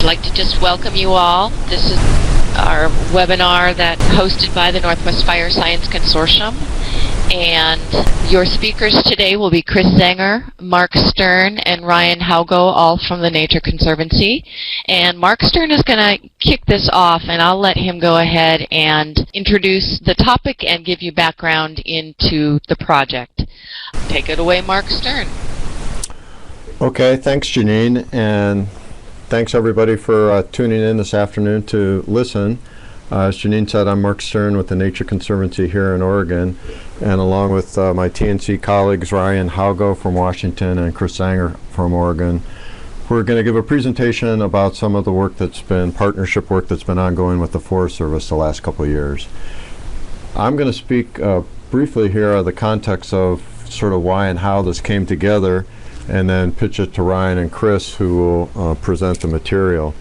like to just welcome you all. This is our webinar that's hosted by the Northwest Fire Science Consortium. And your speakers today will be Chris Zenger, Mark Stern, and Ryan Haugo, all from the Nature Conservancy. And Mark Stern is going to kick this off, and I'll let him go ahead and introduce the topic and give you background into the project. Take it away, Mark Stern. Okay, thanks, Janine, and thanks everybody for tuning in this afternoon to listen. As Janine said, I'm Mark Stern with the Nature Conservancy here in Oregon, and along with my TNC colleagues Ryan Haugo from Washington and Chris Sanger from Oregon, we're going to give a presentation about some of the work that's been, partnership work that's been ongoing with the Forest Service the last couple of years. I'm going to speak briefly here of the context of sort of why and how this came together, and then pitch it to Ryan and Chris, who will present the material.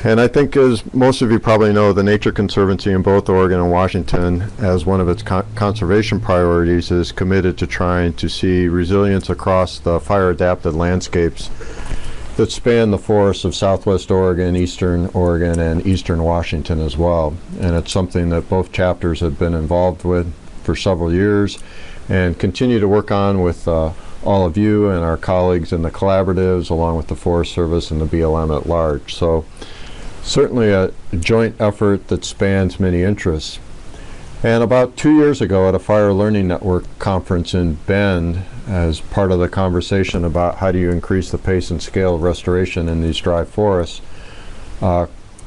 And I think, as most of you probably know, the Nature Conservancy in both Oregon and Washington, as one of its conservation priorities, is committed to trying to see resilience across the fire-adapted landscapes that span the forests of Southwest Oregon, Eastern Oregon, and Eastern Washington as well. And it's something that both chapters have been involved with for several years and continue to work on with all of you and our colleagues in the collaboratives, along with the Forest Service and the BLM at large. So certainly a joint effort that spans many interests. And about 2 years ago at a Fire Learning Network conference in Bend, as part of the conversation about how do you increase the pace and scale of restoration in these dry forests,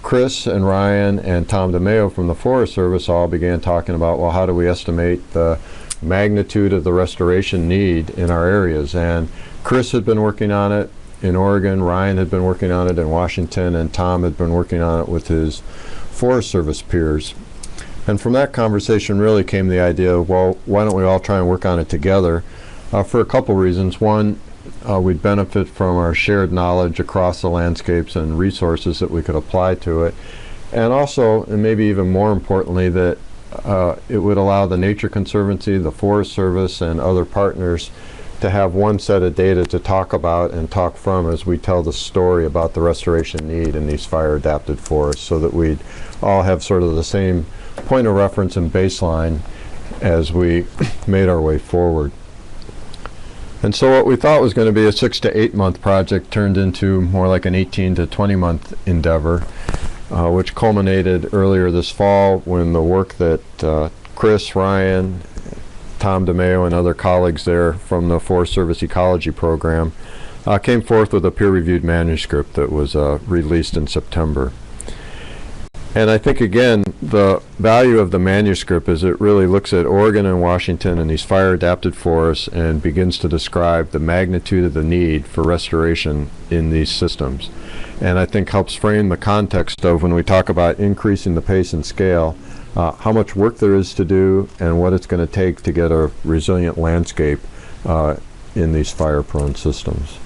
Chris and Ryan and Tom DeMeo from the Forest Service all began talking about, well, how do we estimate the magnitude of the restoration need in our areas? And Chris had been working on it in Oregon, Ryan had been working on it in Washington, and Tom had been working on it with his Forest Service peers. And from that conversation really came the idea of, well, why don't we all try and work on it together, for a couple reasons. One, we'd benefit from our shared knowledge across the landscapes and resources that we could apply to it. And also, and maybe even more importantly, that it would allow the Nature Conservancy, the Forest Service, and other partners to have one set of data to talk about and talk from as we tell the story about the restoration need in these fire-adapted forests, so that we'd all have sort of the same point of reference and baseline as we made our way forward. And so what we thought was going to be a 6 to 8 month project turned into more like an 18 to 20 month endeavor, which culminated earlier this fall when the work that Chris, Ryan, Tom DeMeo, and other colleagues there from the Forest Service Ecology Program came forth with a peer-reviewed manuscript that was released in September. And I think, again, the value of the manuscript is it really looks at Oregon and Washington and these fire-adapted forests and begins to describe the magnitude of the need for restoration in these systems. And I think helps frame the context of when we talk about increasing the pace and scale, how much work there is to do and what it's going to take to get a resilient landscape in these fire-prone systems.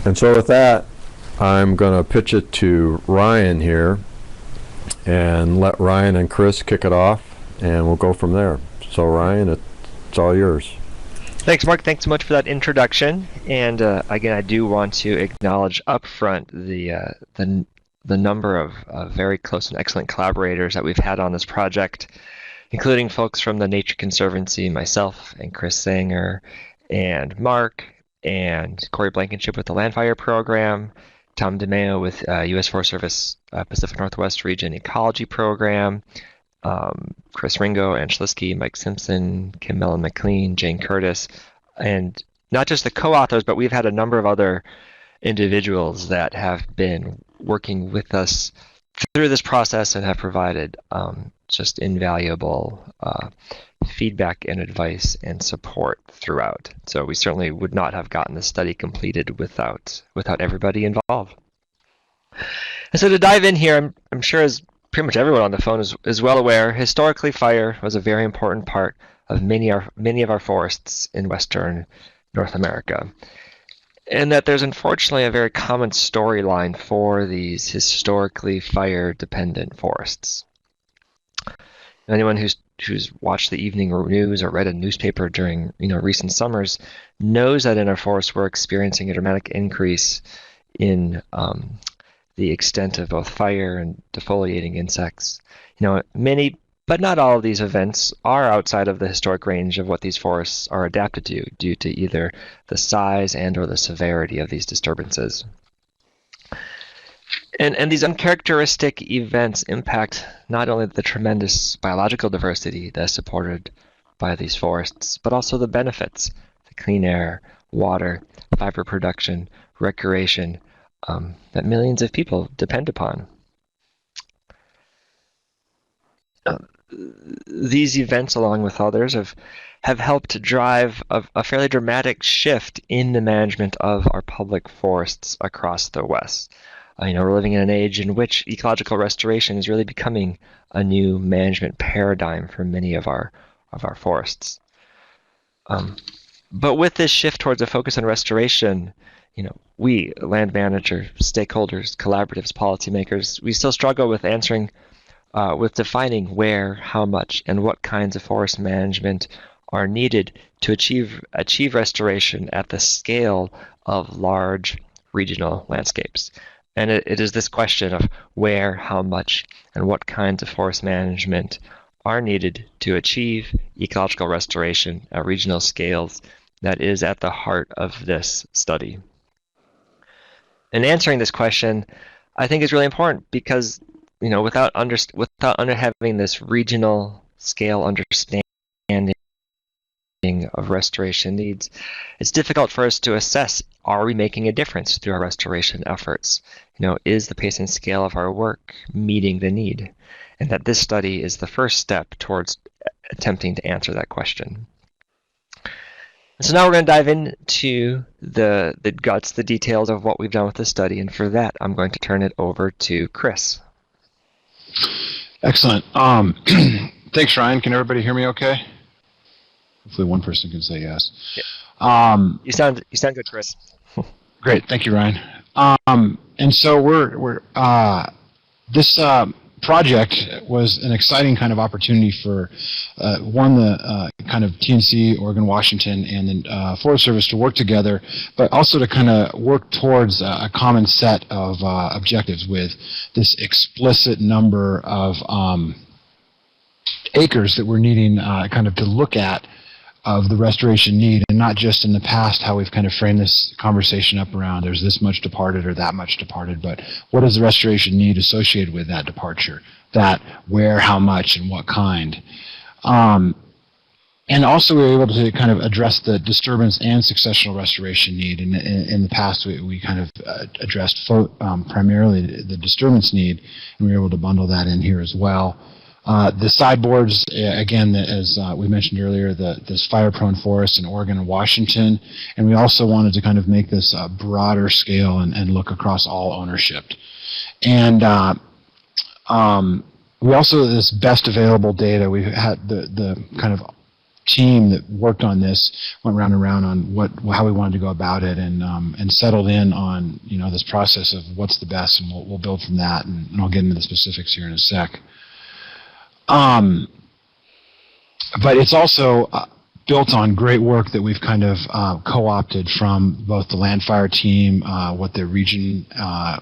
And so with that, I'm going to pitch it to Ryan here and let Ryan and Chris kick it off, and we'll go from there. So Ryan, it's all yours. Thanks, Mark. Thanks so much for that introduction. And again, I do want to acknowledge up front the number of very close and excellent collaborators that we've had on this project, including folks from the Nature Conservancy, myself and Chris Sanger, and Mark, and Corey Blankenship with the LANDFIRE program, Tom DeMeo with U.S. Forest Service Pacific Northwest Region Ecology Program, Chris Ringo, Ann Schlisky, Mike Simpson, Kim Mellon McLean, Jane Curtis, and not just the co-authors, but we've had a number of other individuals that have been working with us through this process and have provided just invaluable feedback and advice and support throughout. So we certainly would not have gotten this study completed without everybody involved. And so to dive in here, I'm sure as pretty much everyone on the phone is well aware, historically fire was a very important part of many of our forests in Western North America. And that there's unfortunately a very common storyline for these historically fire-dependent forests. Anyone who's watched the evening news or read a newspaper during recent summers knows that in our forests we're experiencing a dramatic increase in the extent of both fire and defoliating insects. Many, but not all of these events are outside of the historic range of what these forests are adapted to due to either the size and or the severity of these disturbances. And these uncharacteristic events impact not only the tremendous biological diversity that's supported by these forests, but also the benefits, the clean air, water, fiber production, recreation, that millions of people depend upon. These events, along with others, have helped to drive a fairly dramatic shift in the management of our public forests across the West. We're living in an age in which ecological restoration is really becoming a new management paradigm for many of our forests. But with this shift towards a focus on restoration, we, land managers, stakeholders, collaboratives, policymakers, we still struggle with with defining where, how much, and what kinds of forest management are needed to achieve restoration at the scale of large regional landscapes. And it is this question of where, how much, and what kinds of forest management are needed to achieve ecological restoration at regional scales that is at the heart of this study. And answering this question, I think, is really important because, without having this regional scale understanding of restoration needs, it's difficult for us to assess, are we making a difference through our restoration efforts? Is the pace and scale of our work meeting the need? And that this study is the first step towards attempting to answer that question. And so now we're going to dive into the guts, the details of what we've done with the study. And for that, I'm going to turn it over to Chris. Excellent. Thanks, Ryan. Can everybody hear me okay? Hopefully one person can say yes. Yeah. You sound good, Chris. Great. Thank you, Ryan. And so this project was an exciting kind of opportunity for the kind of TNC, Oregon, Washington, and then Forest Service to work together, but also to kind of work towards a common set of objectives with this explicit number of acres that we're needing kind of to look at of the restoration need, and not just in the past how we've kind of framed this conversation up around there's this much departed or that much departed, but what is the restoration need associated with that departure, that where, how much, and what kind. And also we were able to kind of address the disturbance and successional restoration need. In the past we kind of addressed primarily the disturbance need, and we were able to bundle that in here as well. The sideboards, again, as we mentioned earlier, this fire-prone forest in Oregon and Washington, and we also wanted to kind of make this a broader scale and look across all ownership. And we also, this best available data, we had the kind of team that worked on this went round and round on how we wanted to go about it, and settled in on this process of what's the best, and we'll build from that, and I'll get into the specifics here in a sec. But it's also built on great work that we've kind of co-opted from both the LANDFIRE team, what the region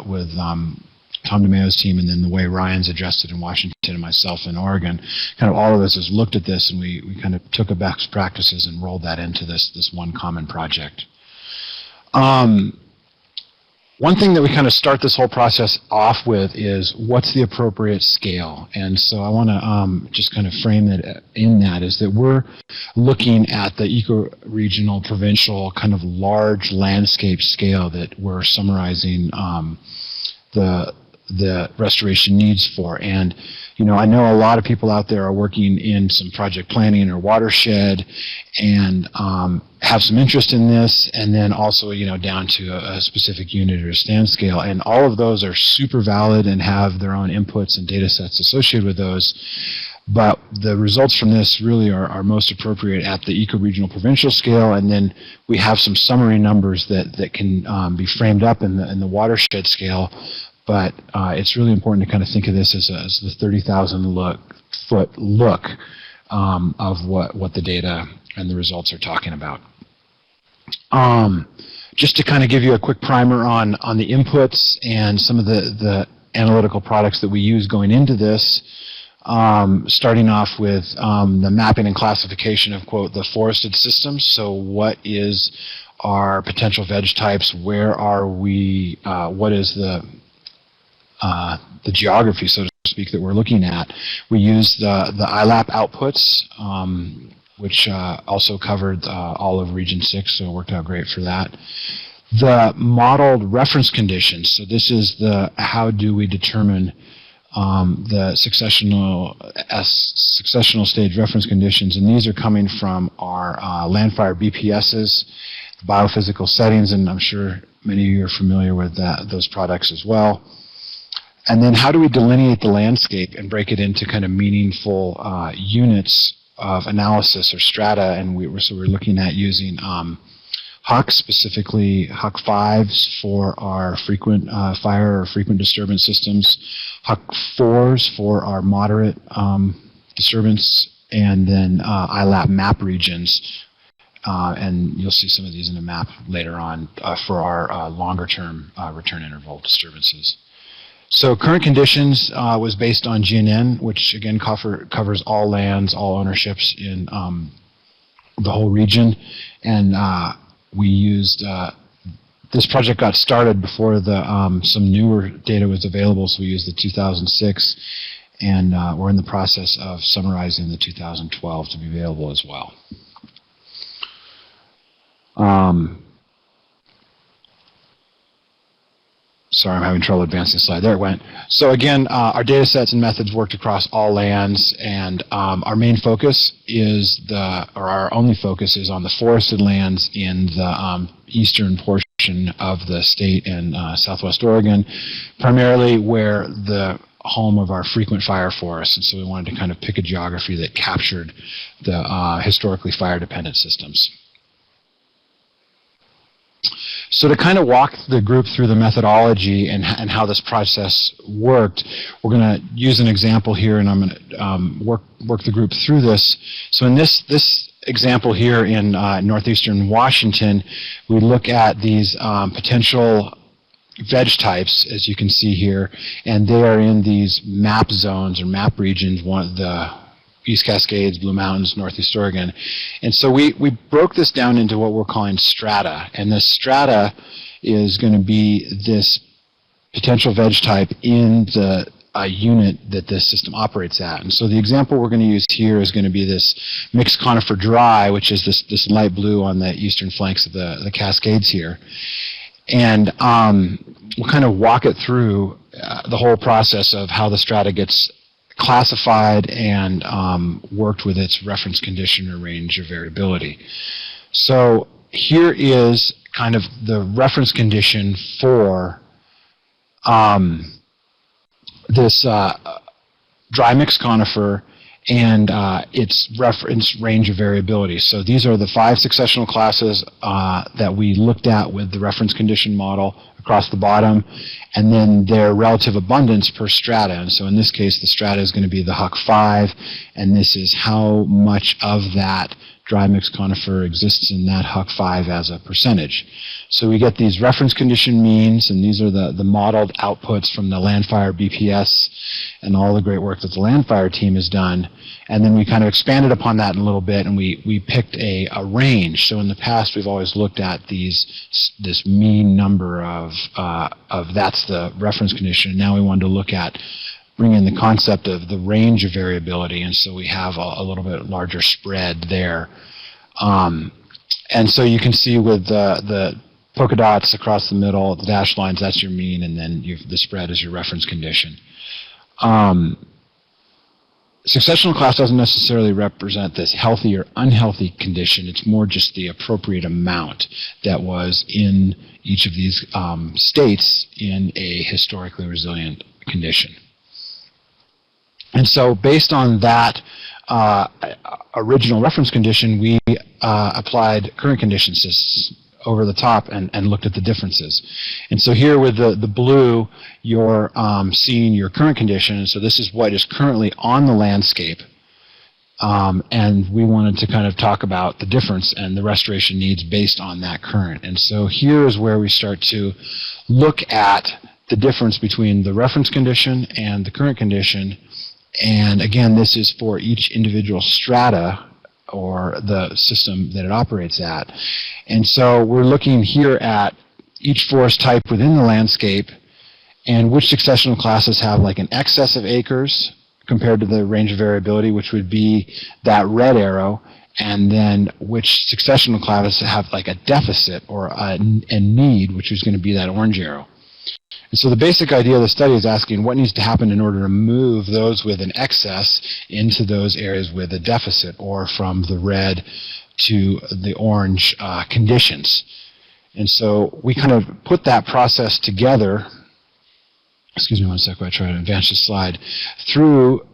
with Tom DeMayo's team, and then the way Ryan's addressed it in Washington and myself in Oregon. Kind of all of us has looked at this, and we kind of took a best practices and rolled that into this one common project. One thing that we kind of start this whole process off with is what's the appropriate scale, and so I want to just kind of frame it in that is that we're looking at the eco-regional, provincial, kind of large landscape scale that we're summarizing the restoration needs for. And I know a lot of people out there are working in some project planning or watershed and have some interest in this, and then also down to a specific unit or a stand scale, and all of those are super valid and have their own inputs and data sets associated with those. But the results from this really are most appropriate at the eco-regional provincial scale, and then we have some summary numbers that can be framed up in the watershed scale. But it's really important to kind of think of this as the 30,000 foot look of what the data and the results are talking about. just to kind of give you a quick primer on the inputs and some of the analytical products that we use going into this, starting off with the mapping and classification of, quote, the forested systems. So what is our potential veg types? Where are we? What is the geography, so to speak, that we're looking at? We use the ILAP outputs, which also covered all of Region 6, so it worked out great for that. The modeled reference conditions. So this is the how do we determine the successional stage reference conditions, and these are coming from our LANDFIRE BPSs, biophysical settings, and I'm sure many of you are familiar with those products as well. And then how do we delineate the landscape and break it into kind of meaningful units of analysis or strata? And we're looking at using HUC, specifically HUC 5s for our frequent fire or frequent disturbance systems, HUC 4s for our moderate disturbance, and then ILAP map regions. And you'll see some of these in a map later on for our longer-term return interval disturbances. So current conditions was based on GNN, which again covers all lands, all ownerships in the whole region. And we used, this project got started before some newer data was available, so we used the 2006. And we're in the process of summarizing the 2012 to be available as well. Sorry, I'm having trouble advancing the slide. There it went. So again, our data sets and methods worked across all lands, and our main focus is our only focus is on the forested lands in the eastern portion of the state and southwest Oregon, primarily where the home of our frequent fire forests, and so we wanted to kind of pick a geography that captured the historically fire-dependent systems. So to kind of walk the group through the methodology and how this process worked, we're going to use an example here, and I'm going to work the group through this. So in this example here in northeastern Washington, we look at these potential veg types, as you can see here, and they are in these map zones or map regions, the East Cascades, Blue Mountains, Northeast Oregon. And so we broke this down into what we're calling strata. And this strata is going to be this potential veg type in the unit that this system operates at. And so the example we're going to use here is going to be this mixed conifer dry, which is this light blue on the eastern flanks of the Cascades here. And we'll kind of walk it through the whole process of how the strata gets classified and worked with its reference condition or range of variability. So here is kind of the reference condition for this dry mixed conifer and its reference range of variability. So these are the 5 successional classes that we looked at with the reference condition model across the bottom, and then their relative abundance per strata. And so in this case, the strata is going to be the HUC 5, and this is how much of that dry mixed conifer exists in that HUC 5 as a percentage. So we get these reference condition means, and these are the modeled outputs from the LANDFIRE BPS and all the great work that the LANDFIRE team has done. And then we kind of expanded upon that a little bit, and we picked a range. So in the past, we've always looked at this mean number of that's the reference condition. And now we wanted to look at bringing the concept of the range of variability, and so we have a little bit larger spread there. And so you can see with the polka dots across the middle, the dashed lines, that's your mean, and then the spread is your reference condition. Successional class doesn't necessarily represent this healthy or unhealthy condition. It's more just the appropriate amount that was in each of these states in a historically resilient condition. And so based on that original reference condition, we applied current conditions over the top and looked at the differences. And so here with the blue, you're seeing your current condition. So this is what is currently on the landscape And we wanted to kind of talk about the difference and the restoration needs based on that current. And so here is where we start to look at the difference between the reference condition and the current condition. And again, this is for each individual strata or the system that it operates at. And so we're looking here at each forest type within the landscape and which successional classes have like an excess of acres compared to the range of variability, which would be that red arrow, and then which successional classes have like a deficit or a need, which is going to be that orange arrow. And so the basic idea of the study is asking what needs to happen in order to move those with an excess into those areas with a deficit, or from the red to the orange conditions. And so we kind of put that process together, excuse me one second while I try to advance the slide, through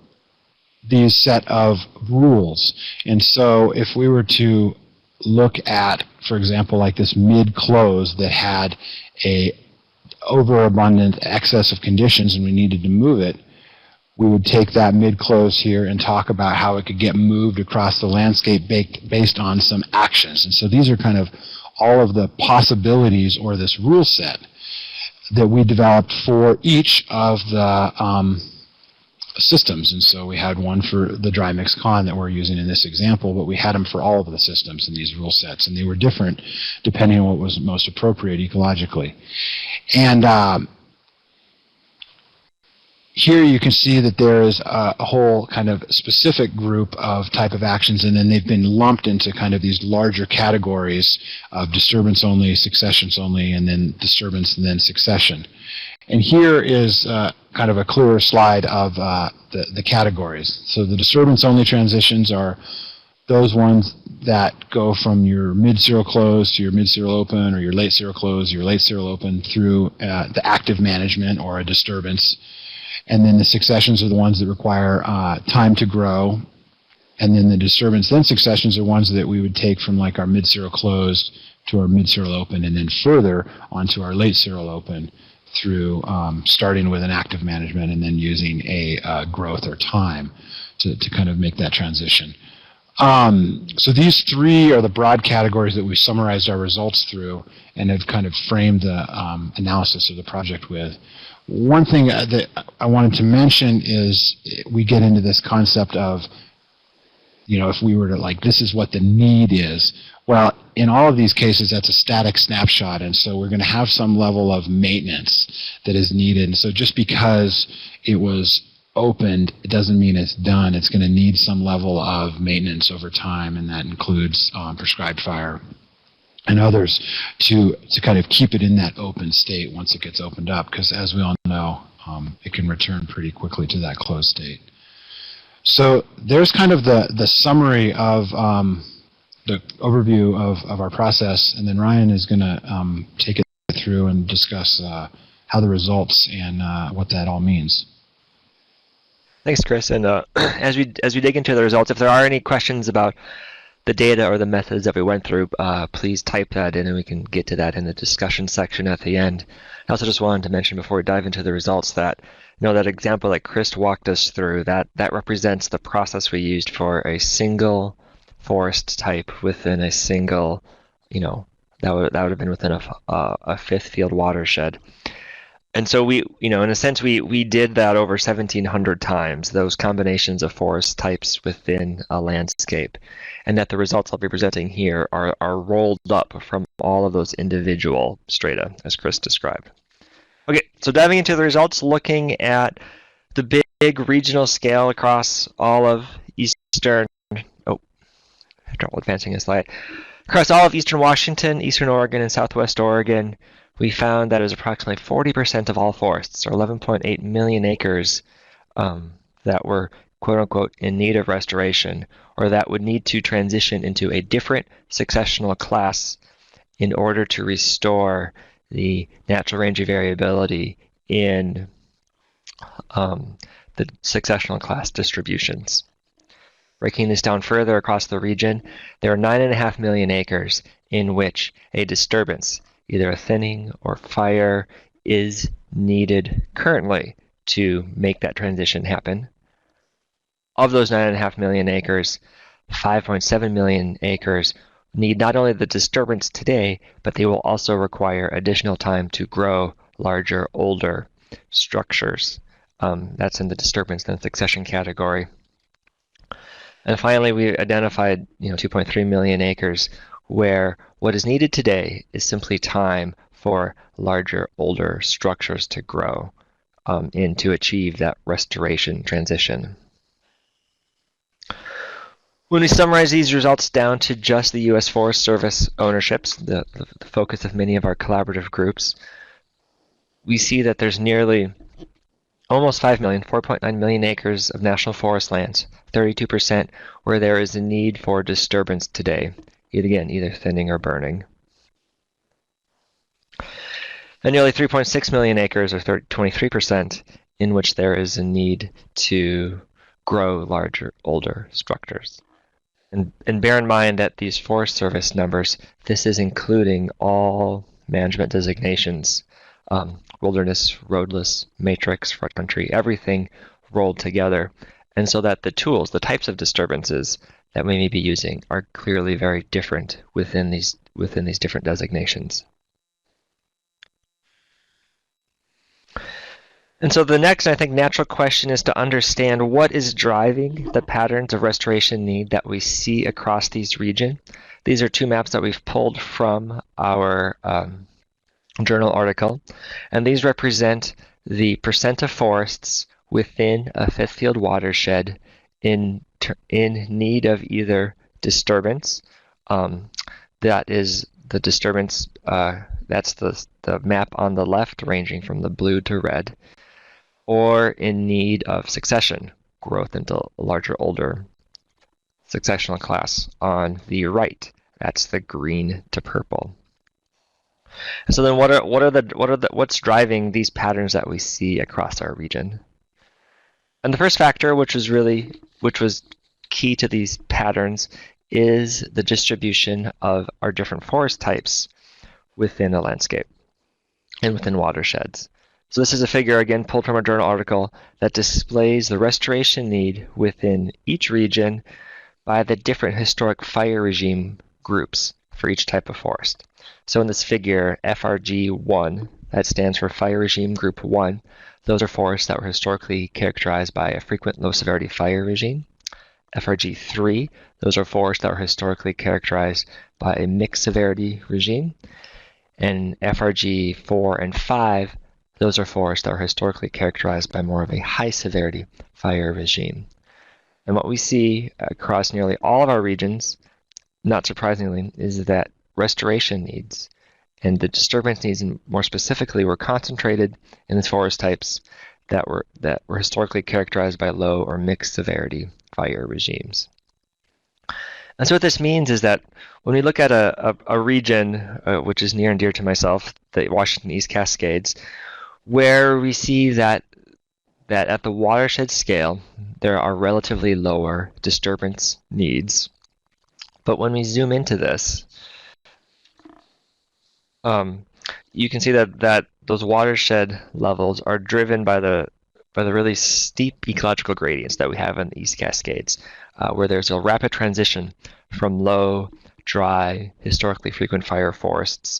these set of rules. And so if we were to look at, for example, like this mid-close that had a overabundant excess of conditions and we needed to move it, we would take that mid-close here and talk about how it could get moved across the landscape based on some actions. And so these are kind of all of the possibilities, or this rule set that we developed for each of the systems. And so we had one for the dry mix con that we're using in this example, but we had them for all of the systems in these rule sets, and they were different depending on what was most appropriate ecologically. And here you can see that there is a whole kind of specific group of type of actions, and then they've been lumped into kind of these larger categories of disturbance only, successions only, and then disturbance and then succession. And here is kind of a clearer slide of the categories. So the disturbance only transitions are those ones that go from your mid-serial close to your mid-serial open, or your late serial close, your late serial open, through the active management or a disturbance. And then the successions are the ones that require time to grow. And then the disturbance then successions are ones that we would take from like our mid-serial closed to our mid-serial open, and then further onto our late serial open, through starting with an active management and then using a growth or time to kind of make that transition. So these three are the broad categories that we summarized our results through and have kind of framed the analysis of the project with. One thing that I wanted to mention is we get into this concept of, you know, if we were to like, this is what the need is. Well, in all of these cases, that's a static snapshot, and so we're going to have some level of maintenance that is needed. And so just because it was opened, it doesn't mean it's done. It's going to need some level of maintenance over time, and that includes prescribed fire and others to kind of keep it in that open state once it gets opened up, because as we all know, it can return pretty quickly to that closed state. So there's kind of the summary of the overview of our process, and then Ryan is going to take it through and discuss how the results and what that all means. Thanks, Chris. And as we dig into the results, if there are any questions about the data or the methods that we went through, please type that in and we can get to that in the discussion section at the end. I also just wanted to mention before we dive into the results that, you know, that example that Chris walked us through, that represents the process we used for a single forest type within a single, you know, that would have been within a fifth field watershed. And so we, you know, in a sense, we did that over 1,700 times, those combinations of forest types within a landscape, and that the results I'll be presenting here are rolled up from all of those individual strata, as Chris described. Okay, so diving into the results, looking at the big regional scale across all of eastern, trouble advancing a slide, across all of eastern Washington, eastern Oregon, and southwest Oregon, we found that it was approximately 40% of all forests, or 11.8 million acres, that were quote-unquote in need of restoration, or that would need to transition into a different successional class in order to restore the natural range of variability in the successional class distributions. Breaking this down further across the region, there are 9.5 million acres in which a disturbance, either a thinning or fire, is needed currently to make that transition happen. Of those 9.5 million acres, 5.7 million acres need not only the disturbance today, but they will also require additional time to grow larger, older structures. That's in the disturbance and succession category. And finally, we identified 2.3 million acres where what is needed today is simply time for larger, older structures to grow and to achieve that restoration transition. When we summarize these results down to just the U.S. Forest Service ownerships, the focus of many of our collaborative groups, we see that there's nearly almost 5 million, 4.9 million acres of national forest lands, 32%, where there is a need for disturbance today, either thinning or burning. And nearly 3.6 million acres, or 23%, in which there is a need to grow larger, older structures. And bear in mind that these Forest Service numbers, this is including all management designations, wilderness, roadless, matrix, front country, everything rolled together. And so that the tools, the types of disturbances that we may be using are clearly very different within these different designations. And so the next, I think, natural question is to understand what is driving the patterns of restoration need that we see across these regions. These are two maps that we've pulled from our journal article, and these represent the percent of forests within a fifth field watershed in need of either disturbance. That is the disturbance, that's the map on the left ranging from the blue to red, or in need of succession, growth into a larger, older successional class on the right. That's the green to purple. And so then what's driving these patterns that we see across our region? And the first factor, which was key to these patterns, is the distribution of our different forest types within a landscape and within watersheds. So this is a figure, again, pulled from a journal article that displays the restoration need within each region by the different historic fire regime groups for each type of forest. So in this figure, FRG1, that stands for Fire Regime Group 1. Those are forests that were historically characterized by a frequent low-severity fire regime. FRG3, those are forests that were historically characterized by a mixed severity regime. And FRG4 and 5, those are forests that are historically characterized by more of a high severity fire regime. And what we see across nearly all of our regions, not surprisingly, is that restoration needs and the disturbance needs, more specifically, were concentrated in the forest types that were historically characterized by low or mixed severity fire regimes. And so what this means is that when we look at a region which is near and dear to myself, the Washington East Cascades, where we see that at the watershed scale, there are relatively lower disturbance needs. But when we zoom into this, you can see that those watershed levels are driven by the really steep ecological gradients that we have in the East Cascades, where there's a rapid transition from low, dry, historically frequent fire forests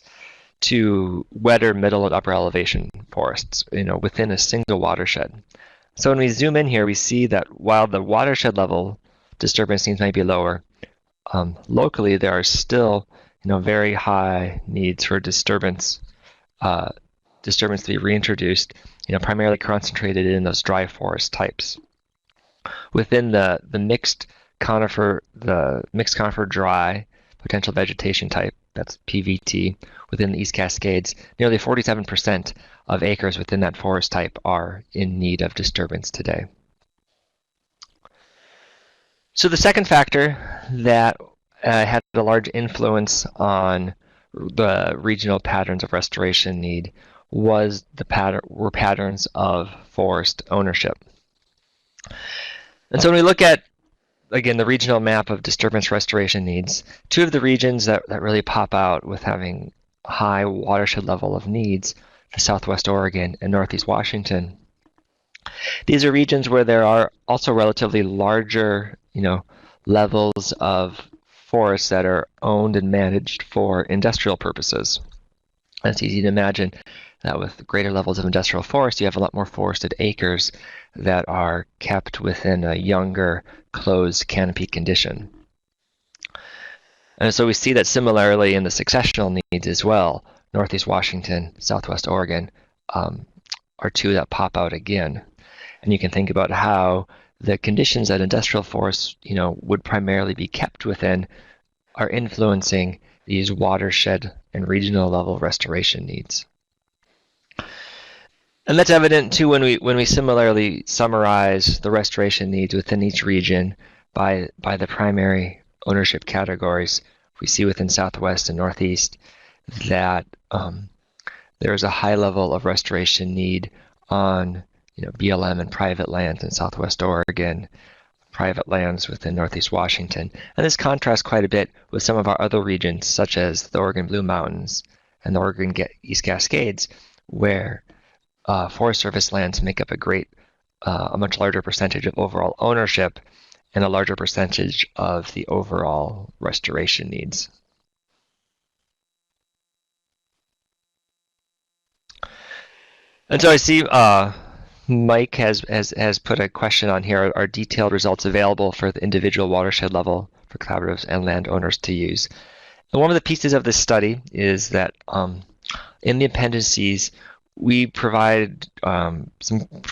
to wetter middle and upper elevation forests, within a single watershed. So when we zoom in here, we see that while the watershed level disturbance needs might be lower, locally there are still very high needs for disturbance to be reintroduced, primarily concentrated in those dry forest types. Within the mixed conifer dry potential vegetation type, that's PVT, within the East Cascades, nearly 47% of acres within that forest type are in need of disturbance today. So the second factor that had a large influence on the regional patterns of restoration need were patterns of forest ownership. And so when we look at, again, the regional map of disturbance restoration needs, two of the regions that really pop out with having high watershed level of needs, the Southwest Oregon and Northeast Washington, These are regions where there are also relatively larger, levels of forests that are owned and managed for industrial purposes. And it's easy to imagine that with greater levels of industrial forest, you have a lot more forested acres that are kept within a younger, closed canopy condition. And so we see that similarly in the successional needs as well. Northeast Washington, Southwest Oregon are two that pop out again. And you can think about how the conditions that industrial forests, would primarily be kept within are influencing these watershed and regional level restoration needs. And that's evident too when we similarly summarize the restoration needs within each region by the primary ownership categories. We see within Southwest and Northeast that there is a high level of restoration need on BLM and private lands in Southwest Oregon, private lands within Northeast Washington. And this contrasts quite a bit with some of our other regions, such as the Oregon Blue Mountains and the Oregon East Cascades, where Forest Service lands make up a much larger percentage of overall ownership and a larger percentage of the overall restoration needs. And so I see Mike has put a question on here. Are detailed results available for the individual watershed level for collaboratives and landowners to use? And one of the pieces of this study is that in the appendices, we provide some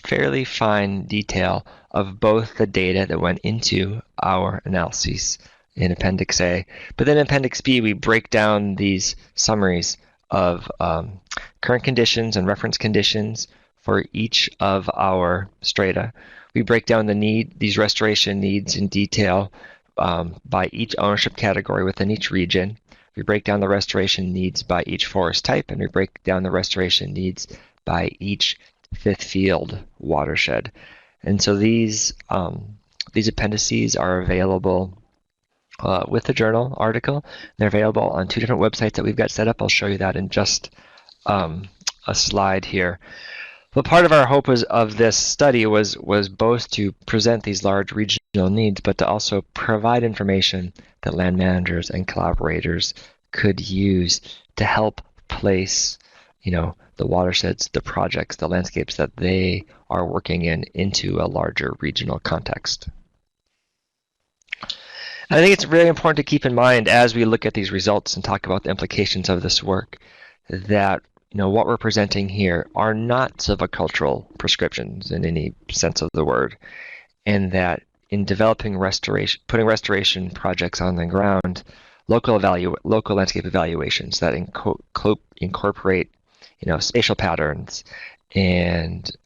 fairly fine detail of both the data that went into our analyses in Appendix A, but then in Appendix B, we break down these summaries of current conditions and reference conditions for each of our strata. We break down these restoration needs in detail by each ownership category within each region. We break down the restoration needs by each forest type, and we break down the restoration needs by each fifth field watershed. And so these appendices are available with the journal article. They're available on two different websites that we've got set up. I'll show you that in just a slide here. But part of our hope of this study was both to present these large regional needs, but to also provide information that land managers and collaborators could use to help place, the watersheds, the projects, the landscapes that they are working into a larger regional context. And I think it's really important to keep in mind as we look at these results and talk about the implications of this work that what we're presenting here are not silvicultural prescriptions in any sense of the word, and that in developing putting restoration projects on the ground, local landscape evaluations that incorporate spatial patterns and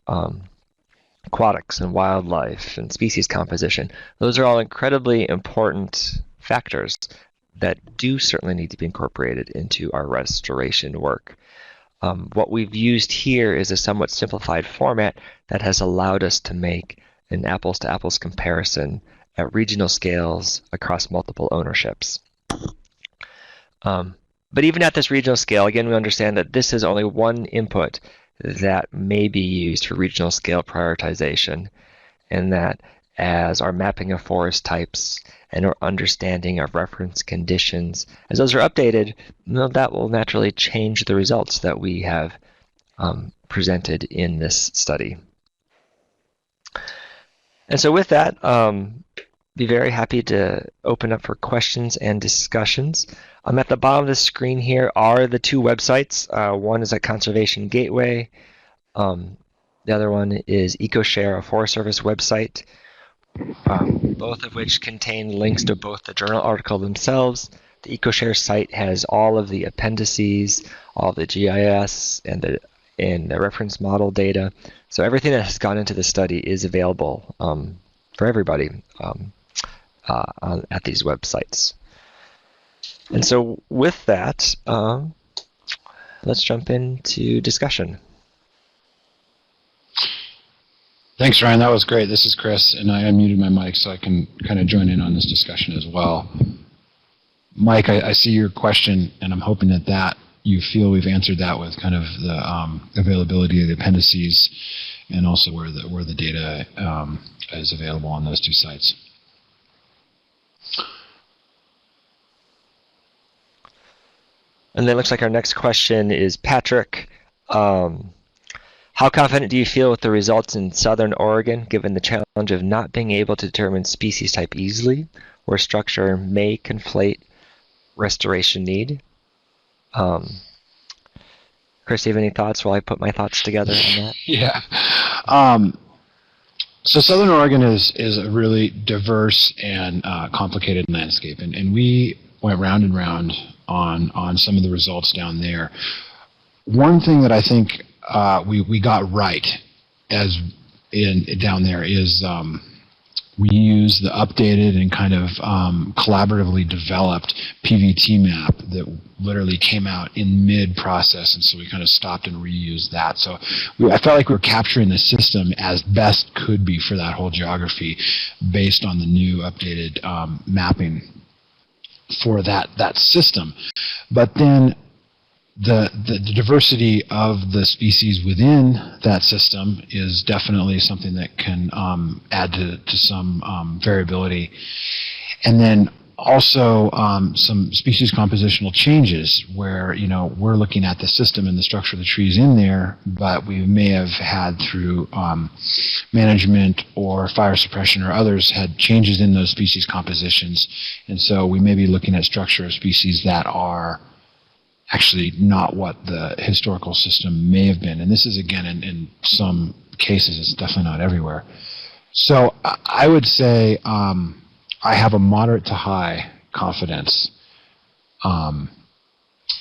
aquatics and wildlife and species composition, those are all incredibly important factors that do certainly need to be incorporated into our restoration work. What we've used here is a somewhat simplified format that has allowed us to make an apples-to-apples comparison at regional scales across multiple ownerships. But even at this regional scale, again, we understand that this is only one input that may be used for regional scale prioritization, and that as our mapping of forest types and our understanding of reference conditions, as those are updated, that will naturally change the results that we have presented in this study. And so with that, be very happy to open up for questions and discussions. At the bottom of the screen here are the two websites. One is at Conservation Gateway. The other one is Ecoshare, a Forest Service website, both of which contain links to both the journal article themselves. The Ecoshare site has all of the appendices, all the GIS, and the reference model data. So everything that has gone into the study is available for everybody at these websites. And so with that, let's jump into discussion. Thanks, Ryan. That was great. This is Chris, and I unmuted my mic so I can kind of join in on this discussion as well. Mike, I see your question, and I'm hoping that you feel we've answered that with kind of the availability of the appendices and also where the data is available on those two sites. And then it looks like our next question is Patrick. How confident do you feel with the results in Southern Oregon, given the challenge of not being able to determine species type easily, where structure may conflate restoration need? Chris, do you have any thoughts while I put my thoughts together on that? Yeah. So Southern Oregon is a really diverse and complicated landscape, and we went round and round on some of the results down there. One thing that I think we got right down there is we used the updated and kind of collaboratively developed PVT map that literally came out in mid-process, and so we kind of stopped and reused that. So I felt like we were capturing the system as best could be for that whole geography based on the new updated mapping for that system. But then the diversity of the species within that system is definitely something that can add to some variability. And then also some species compositional changes where, you know, we're looking at the system and the structure of the trees in there, but we may have had through management or fire suppression or others had changes in those species compositions. And so we may be looking at structure of species that are actually not what the historical system may have been. And this is, again, in some cases, it's definitely not everywhere. So I would say I have a moderate to high confidence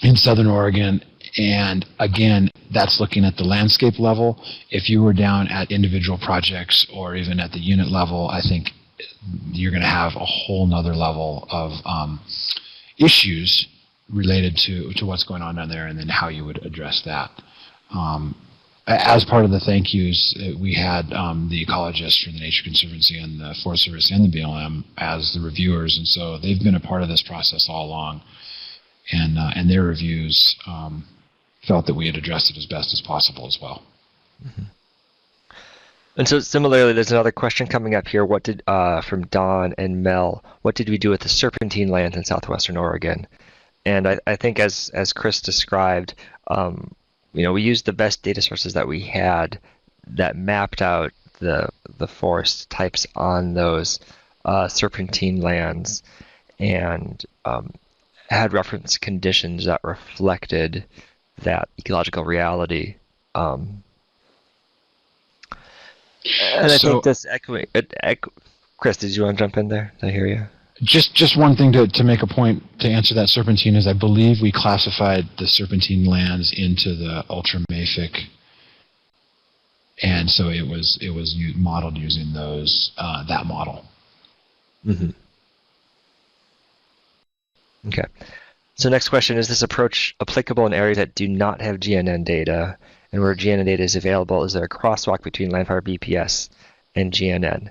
in Southern Oregon. And again, that's looking at the landscape level. If you were down at individual projects or even at the unit level, I think you're going to have a whole nother level of issues related to what's going on down there, and then how you would address that. As part of the thank yous, we had the ecologists from the Nature Conservancy and the Forest Service and the BLM as the reviewers, and so they've been a part of this process all along, and their reviews felt that we had addressed it as best as possible as well. Mm-hmm. And so similarly, there's another question coming up here. What did from Don and Mel? What did we do with the serpentine lands in southwestern Oregon? And I think as Chris described, you know, we used the best data sources that we had that mapped out the forest types on those serpentine lands, and had reference conditions that reflected that ecological reality. And I think this Chris, did you want to jump in there? Did I hear you? Just one thing to make a point to answer that serpentine is I believe we classified the serpentine lands into the ultramafic, and so it was modeled using those that model. Mm-hmm. Okay. So next question, is this approach applicable in areas that do not have GNN data, and where GNN data is available, is there a crosswalk between LANDFIRE BPS and GNN?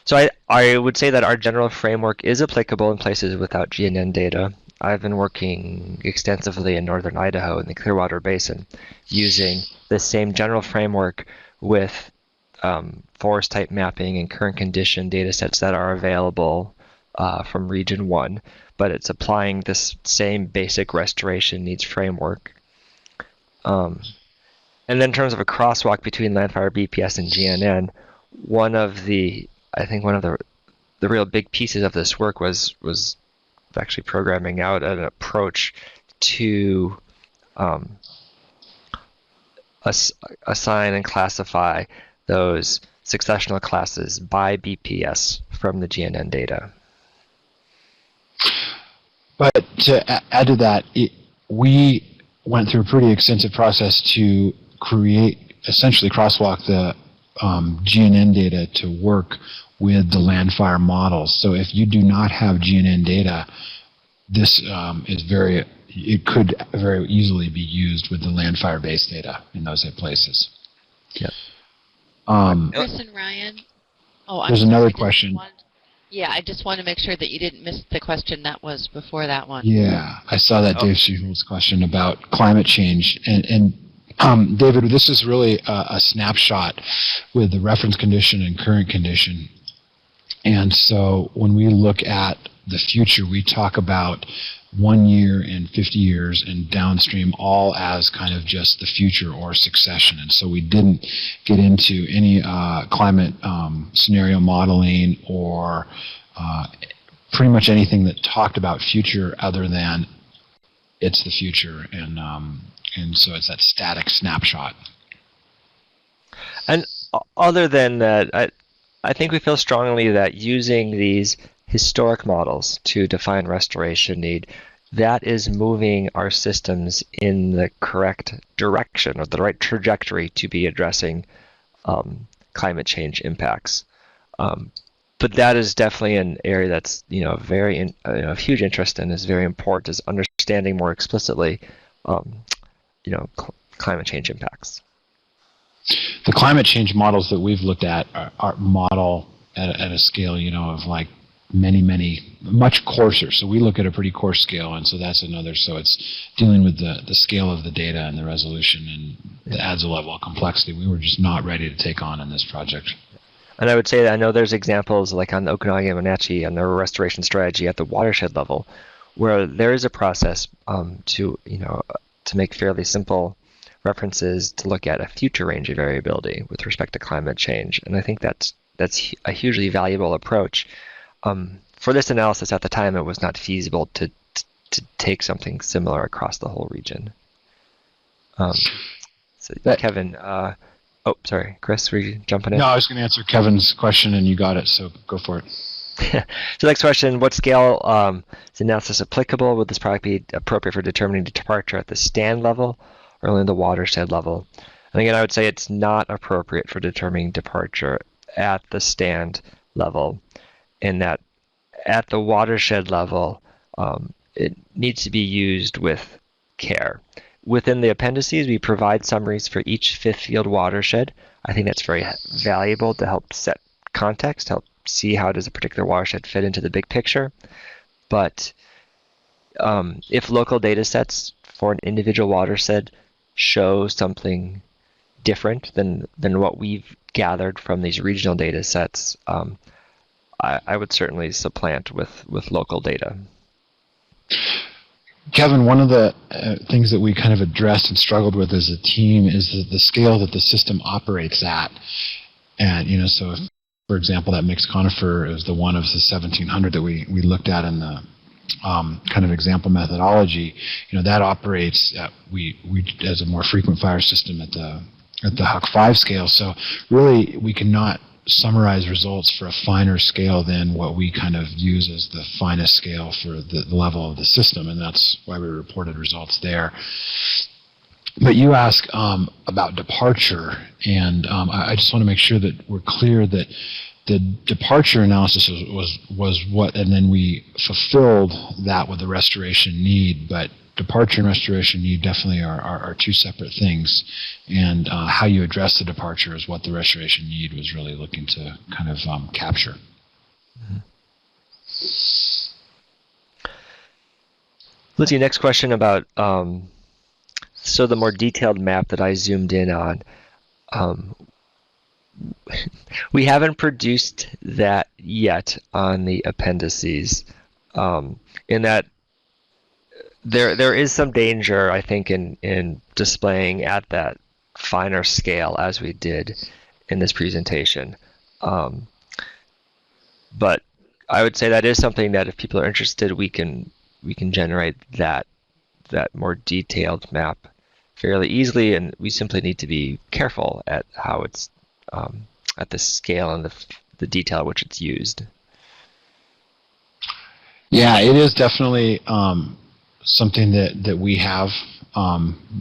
So I would say that our general framework is applicable in places without GNN data. I've been working extensively in northern Idaho in the Clearwater Basin using the same general framework with forest type mapping and current condition data sets that are available from Region 1, but it's applying this same basic restoration needs framework. And then in terms of a crosswalk between LANDFIRE BPS and GNN, I think one of the real big pieces of this work was actually programming out an approach to assign and classify those successional classes by BPS from the GNN data. But to add to that, we went through a pretty extensive process to essentially crosswalk the GNN data to work with the LANDFIRE models. So if you do not have GNN data, this it could very easily be used with the LANDFIRE based data in those places. Yeah. Chris and Ryan. Oh, there's another question. Yeah, I just want to make sure that you didn't miss the question that was before that one. Yeah, I saw that Dave Schuhol's question about climate change, and David, this is really a snapshot with the reference condition and current condition. And so when we look at the future, we talk about 1 year and 50 years and downstream all as kind of just the future or succession. And so we didn't get into any climate scenario modeling or pretty much anything that talked about future other than it's the future. And so it's that static snapshot. And other than that, I think we feel strongly that using these historic models to define restoration need, that is moving our systems in the correct direction or the right trajectory to be addressing climate change impacts. But that is definitely an area that's very of huge interest and is very important, is understanding more explicitly climate change impacts. The climate change models that we've looked at are model at a scale, of like much coarser. So we look at a pretty coarse scale, and so that's another. So it's dealing with the scale of the data and the resolution, and it adds a level of complexity we were just not ready to take on in this project. And I would say that I know there's examples like on the Okanagan and Wenatchee and their restoration strategy at the watershed level, where there is a process to make fairly simple references to look at a future range of variability with respect to climate change. And I think that's a hugely valuable approach. For this analysis at the time, it was not feasible to take something similar across the whole region. Kevin, sorry, Chris, were you jumping in? No, I was going to answer Kevin's question, and you got it, so go for it. So next question, what scale is analysis applicable? Would this product be appropriate for determining departure at the stand level or only the watershed level? And again, I would say it's not appropriate for determining departure at the stand level, in that at the watershed level, it needs to be used with care. Within the appendices, we provide summaries for each fifth field watershed. I think that's very valuable to help set context, help see how does a particular watershed fit into the big picture. But if local data sets for an individual watershed show something different than what we've gathered from these regional data sets, I would certainly supplant with local data. Kevin, one of the things that we kind of addressed and struggled with as a team is the scale that the system operates at. And, so if, for example, that mixed conifer is the one of the 1700 that we looked at in the kind of example methodology, that operates at, we as a more frequent fire system at the Huck 5 scale. So really, we cannot summarize results for a finer scale than what we kind of use as the finest scale for the level of the system, and that's why we reported results there. But you ask about departure, and I just want to make sure that we're clear that the departure analysis was what, and then we fulfilled that with the restoration need, but departure and restoration need definitely are two separate things, and how you address the departure is what the restoration need was really looking to kind of capture. Mm-hmm. Let's see, next question about so the more detailed map that I zoomed in on. We haven't produced that yet on the appendices, in that there is some danger, I think, in displaying at that finer scale as we did in this presentation. But I would say that is something that if people are interested, we can generate that more detailed map fairly easily, and we simply need to be careful at how it's at the scale and the detail at which it's used. Yeah, it is definitely something that we have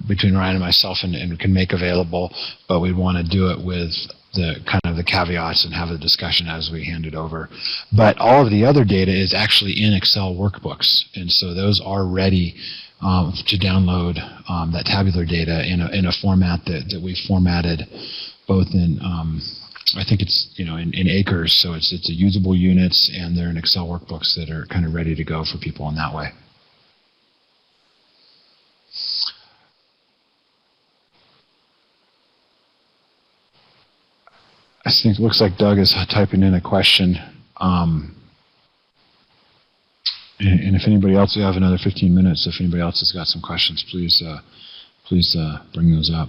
between Ryan and myself and can make available, but we want to do it with the kind of the caveats and have a discussion as we hand it over. But all of the other data is actually in Excel workbooks, and so those are ready to download that tabular data in a format that we formatted both in I think it's in acres, so it's a usable units, and they're in Excel workbooks that are kind of ready to go for people in that way. I think it looks like Doug is typing in a question. And if anybody else, we have another 15 minutes. If anybody else has got some questions, please bring those up.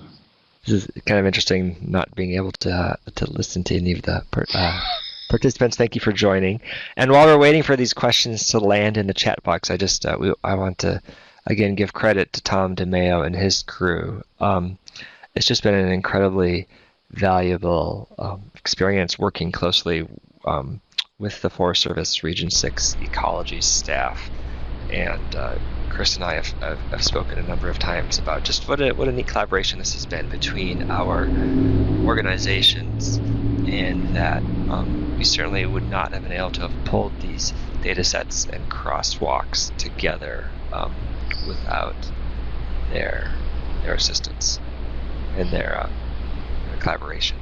This is kind of interesting, not being able to listen to any of the participants. Thank you for joining. And while we're waiting for these questions to land in the chat box, I just I want to again give credit to Tom DeMeo and his crew. It's just been an incredibly valuable experience working closely with the Forest Service Region 6 Ecology staff. And Chris and I have spoken a number of times about just what a neat collaboration this has been between our organizations, and that we certainly would not have been able to have pulled these data sets and crosswalks together without their assistance and their collaboration.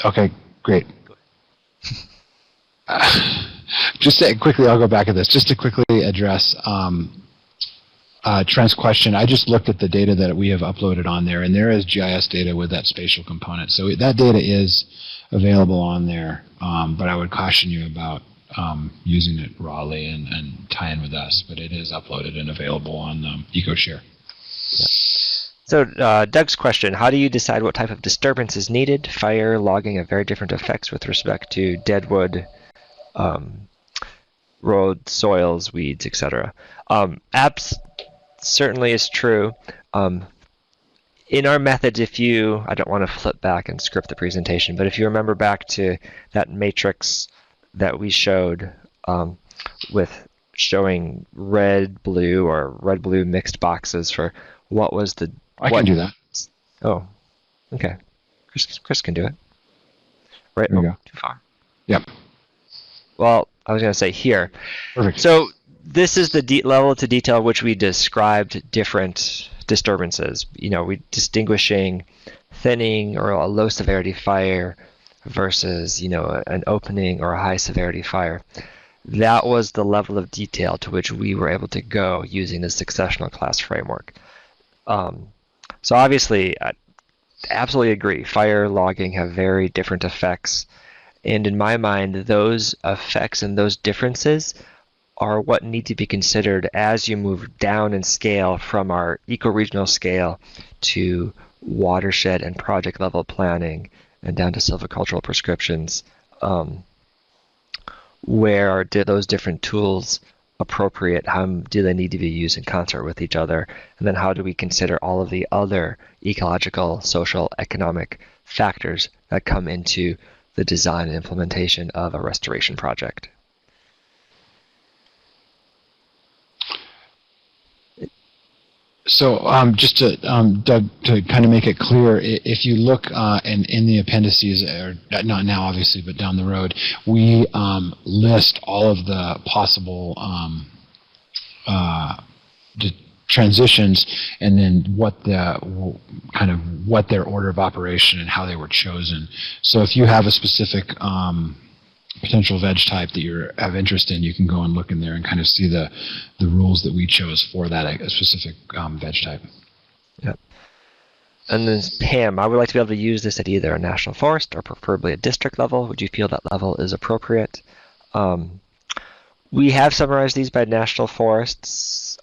Okay, great. Just quickly, I'll go back at this. Just to quickly address Trent's question, I just looked at the data that we have uploaded on there, and there is GIS data with that spatial component. So that data is available on there, but I would caution you about using it rawly and tie in with us. But it is uploaded and available on Ecoshare. Yeah. So Doug's question, how do you decide what type of disturbance is needed? Fire, logging have very different effects with respect to deadwood, road, soils, weeds, etc. Apps certainly is true. In our methods, I don't want to flip back and script the presentation, but if you remember back to that matrix that we showed with showing red, blue, or red, blue mixed boxes for what was the... I can do that. Oh, okay. Chris can do it. Right? There we go. Too far. Yep. Well, I was going to say here. Perfect. So this is the level to detail which we described different disturbances. We distinguishing thinning or a low severity fire versus an opening or a high severity fire. That was the level of detail to which we were able to go using the successional class framework. So obviously, I absolutely agree. Fire, logging have very different effects. And in my mind, those effects and those differences are what need to be considered as you move down in scale from our ecoregional scale to watershed and project level planning and down to silvicultural prescriptions. Where are those different tools appropriate? How do they need to be used in concert with each other? And then how do we consider all of the other ecological, social, economic factors that come into the design and implementation of a restoration project? So just to, Doug, to kind of make it clear, if you look in the appendices, or not now obviously, but down the road, we list all of the possible transitions, and then what their order of operation and how they were chosen. So if you have a specific potential veg type that you have interest in, you can go and look in there and kind of see the rules that we chose for that specific veg type. Yep. And then Pam, I would like to be able to use this at either a national forest or preferably a district level. Would you feel that level is appropriate? We have summarized these by national forests.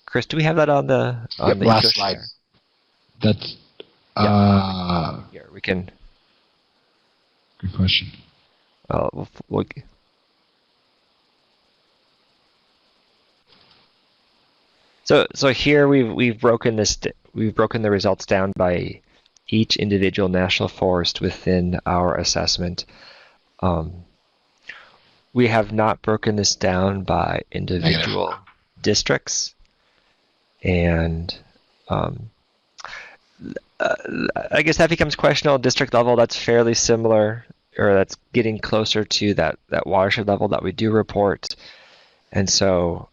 Chris, do we have that on the last slide? That's here we can. Good question. So here we've broken the results down by each individual national forest within our assessment. We have not broken this down by individual districts, and I guess that becomes questionable. District level, that's fairly similar, or that's getting closer to that watershed level that we do report. And so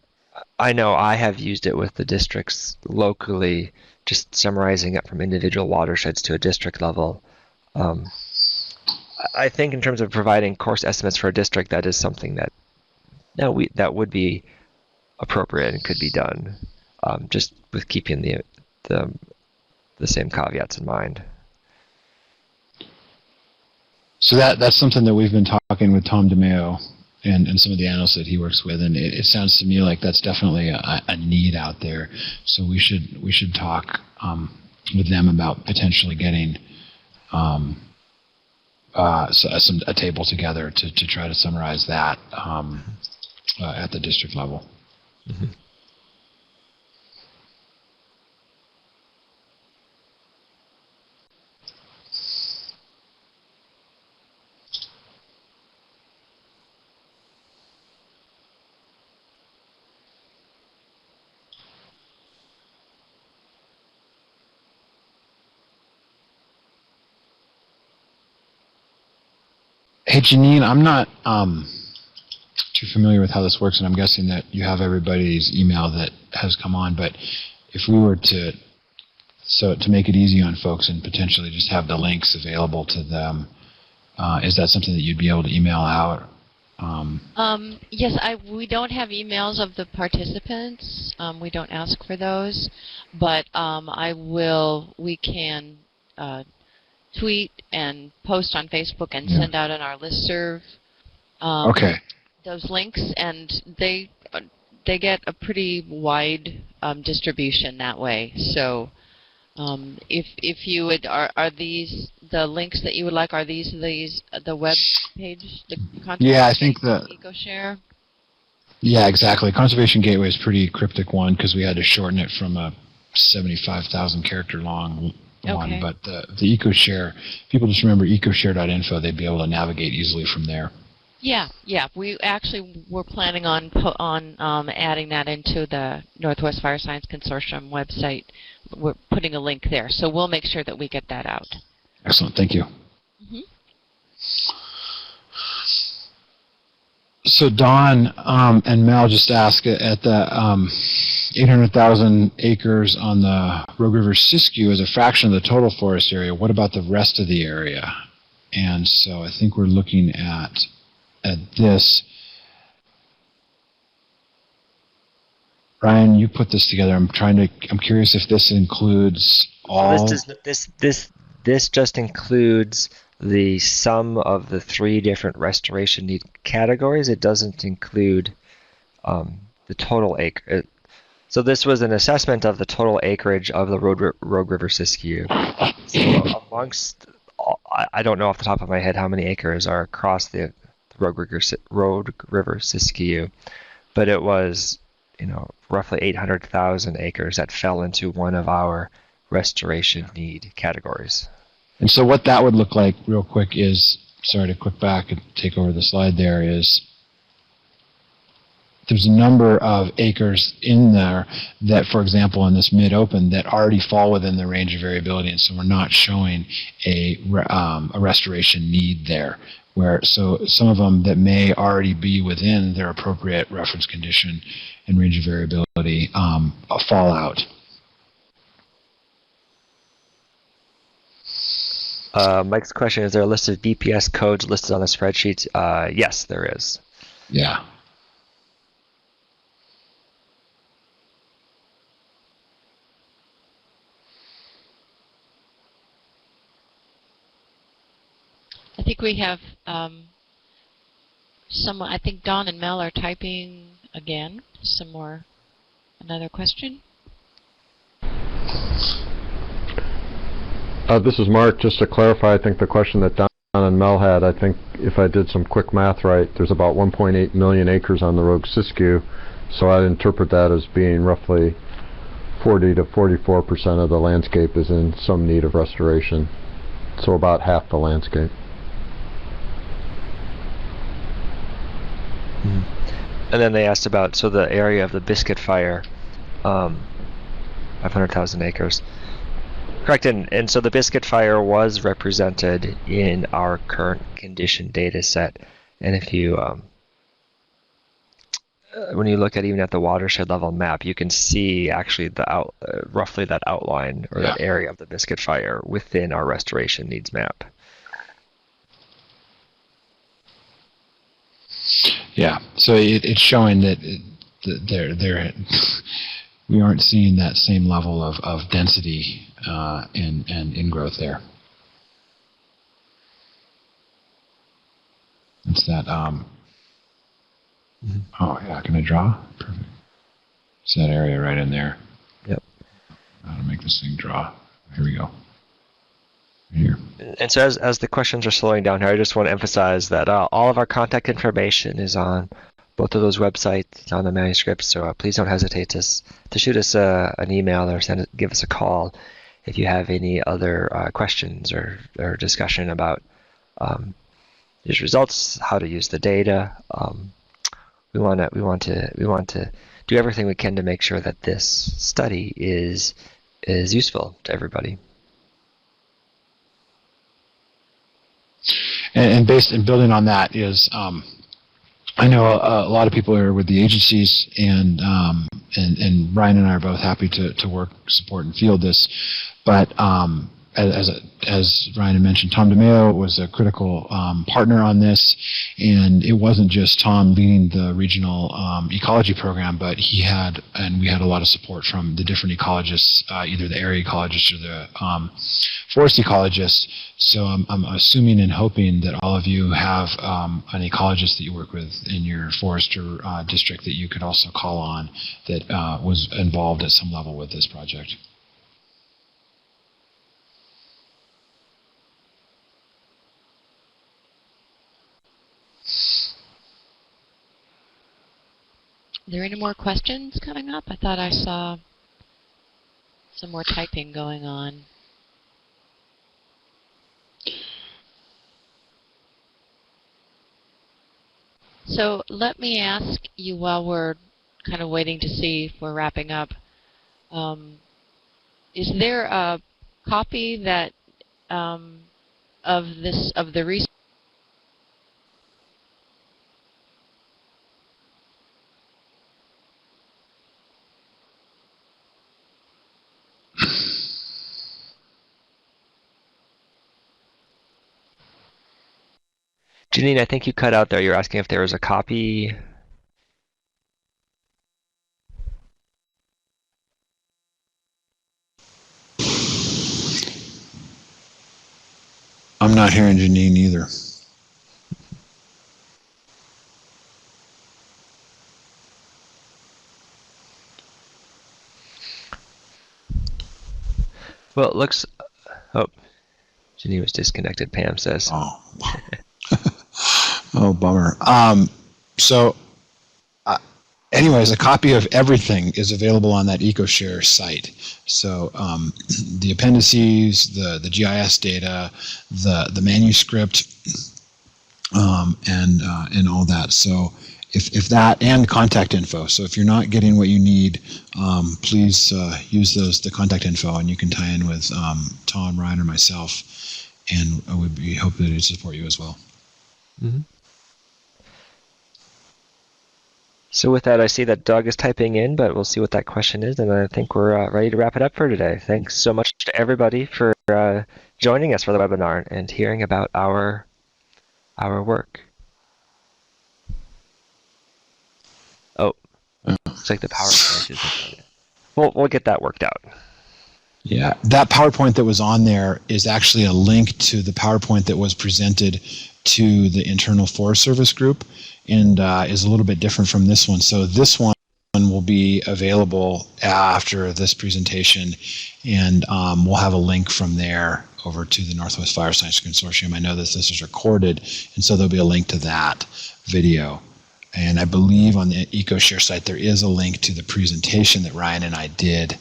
I know I have used it with the districts locally, just summarizing it from individual watersheds to a district level. I think in terms of providing course estimates for a district, that is something that would be appropriate and could be done, just with keeping the same caveats in mind. So that's something that we've been talking with Tom DeMeo and some of the analysts that he works with, and it sounds to me like that's definitely a need out there. So we should talk with them about potentially getting a table together to try to summarize that at the district level. Mm-hmm. Hey, Janine, I'm not too familiar with how this works, and I'm guessing that you have everybody's email that has come on, but if we were to make it easy on folks and potentially just have the links available to them, is that something that you'd be able to email out? Yes, we don't have emails of the participants. We don't ask for those, but we can tweet and post on Facebook and send out on our listserv Okay. those links, and they get a pretty wide distribution that way. So if you would, are these the links that you would like? Are these the web page, the Yeah, I think the Ecoshare? Yeah, exactly. Conservation Gateway is a pretty cryptic one because we had to shorten it from a 75,000 character long one. But the Ecoshare, people just remember ecoshare.info. They'd be able to navigate easily from there. Yeah. We actually were planning on adding that into the Northwest Fire Science Consortium website. We're putting a link there, so we'll make sure that we get that out. Excellent. Thank you. Mm-hmm. So Don and Mel just asked at the 800,000 acres on the Rogue River Siskiyou is a fraction of the total forest area. What about the rest of the area? And so I think we're looking at this. Ryan, you put this together. I'm curious if this includes all. This just includes the sum of the 3 different restoration need categories. It doesn't include the total acre. So this was an assessment of the total acreage of the Rogue River Siskiyou. So amongst, I don't know off the top of my head how many acres are across the Rogue River Siskiyou, but it was, roughly 800,000 acres that fell into one of our restoration need categories. And so what that would look like real quick is, sorry to click back and take over the slide there, is there's a number of acres in there that, for example, in this mid-open, that already fall within the range of variability, and so we're not showing a restoration need there. So some of them that may already be within their appropriate reference condition and range of variability fall out. Mike's question, is there a list of BPS codes listed on the spreadsheet? Yes, there is. Yeah. I think we have I think Don and Mel are typing again. Another question? This is Mark. Just to clarify, I think the question that Don and Mel had, I think if I did some quick math right, there's about 1.8 million acres on the Rogue Siskiyou, so I'd interpret that as being roughly 40 to 44% of the landscape is in some need of restoration, so about half the landscape. And then they asked about, so the area of the Biscuit Fire, 500,000 acres. Correct, and so the Biscuit Fire was represented in our current condition data set. And if you, when you look at even at the watershed level map, you can see actually roughly that outline or that area of the Biscuit Fire within our restoration needs map. Yeah, so it's showing that we aren't seeing that same level of density and ingrowth there. It's that, oh yeah, can I draw? Perfect. It's that area right in there. Yep. How to make this thing draw. Here we go. Here. And so as the questions are slowing down here, I just want to emphasize that all of our contact information is on both of those websites, on the manuscript, so please don't hesitate to shoot us an email or give us a call if you have any other questions or discussion about these results, how to use the data. We want to do everything we can to make sure that this study is useful to everybody. And building on that is, I know a lot of people are with the agencies, and Ryan and I are both happy to work, support, and field this. But as Ryan had mentioned, Tom DeMeo was a critical partner on this, and it wasn't just Tom leading the regional ecology program, but we had a lot of support from the different ecologists, either the area ecologists or the forest ecologists. So I'm assuming and hoping that all of you have an ecologist that you work with in your forest or district that you could also call on that was involved at some level with this project. Are there any more questions coming up? I thought I saw some more typing going on. So let me ask you, while we're kind of waiting to see if we're wrapping up, is there a copy that of the research? Janine, I think you cut out there. You're asking if there was a copy. I'm not hearing Janine either. Well, it looks. Oh, Janine was disconnected, Pam says. Oh. Oh, bummer. Anyways, a copy of everything is available on that Ecoshare site. So the appendices, the GIS data, the manuscript, and all that. So if that, and contact info. So if you're not getting what you need, please use the contact info, and you can tie in with Tom, Ryan, or myself, and I would be hoping to support you as well. Mm-hmm. So with that, I see that Doug is typing in, but we'll see what that question is, and I think we're ready to wrap it up for today. Thanks so much to everybody for joining us for the webinar and hearing about our work. Oh, looks like the PowerPoint isn't. We'll get that worked out. Yeah, that PowerPoint that was on there is actually a link to the PowerPoint that was presented to the internal Forest Service group, and is a little bit different from this one. So this one will be available after this presentation, and we'll have a link from there over to the Northwest Fire Science Consortium. I know that this is recorded, and so there'll be a link to that video. And I believe on the Ecoshare site there is a link to the presentation that Ryan and I did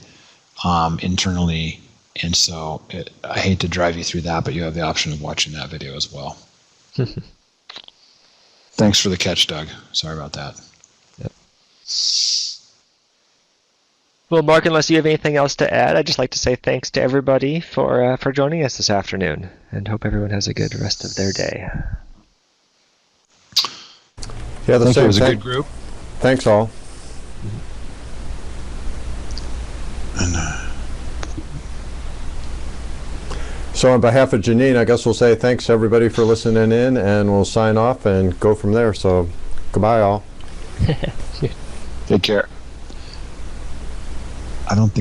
internally, and so I hate to drive you through that, but you have the option of watching that video as well. Thanks for the catch, Doug. Sorry about that. Yep. Well, Mark, unless you have anything else to add, I'd just like to say thanks to everybody for joining us this afternoon, and hope everyone has a good rest of their day. Yeah, the I think same it was a thing. good group. Thanks all. And So on behalf of Janine, I guess we'll say thanks everybody for listening in, and we'll sign off and go from there. So goodbye all. take care. I don't think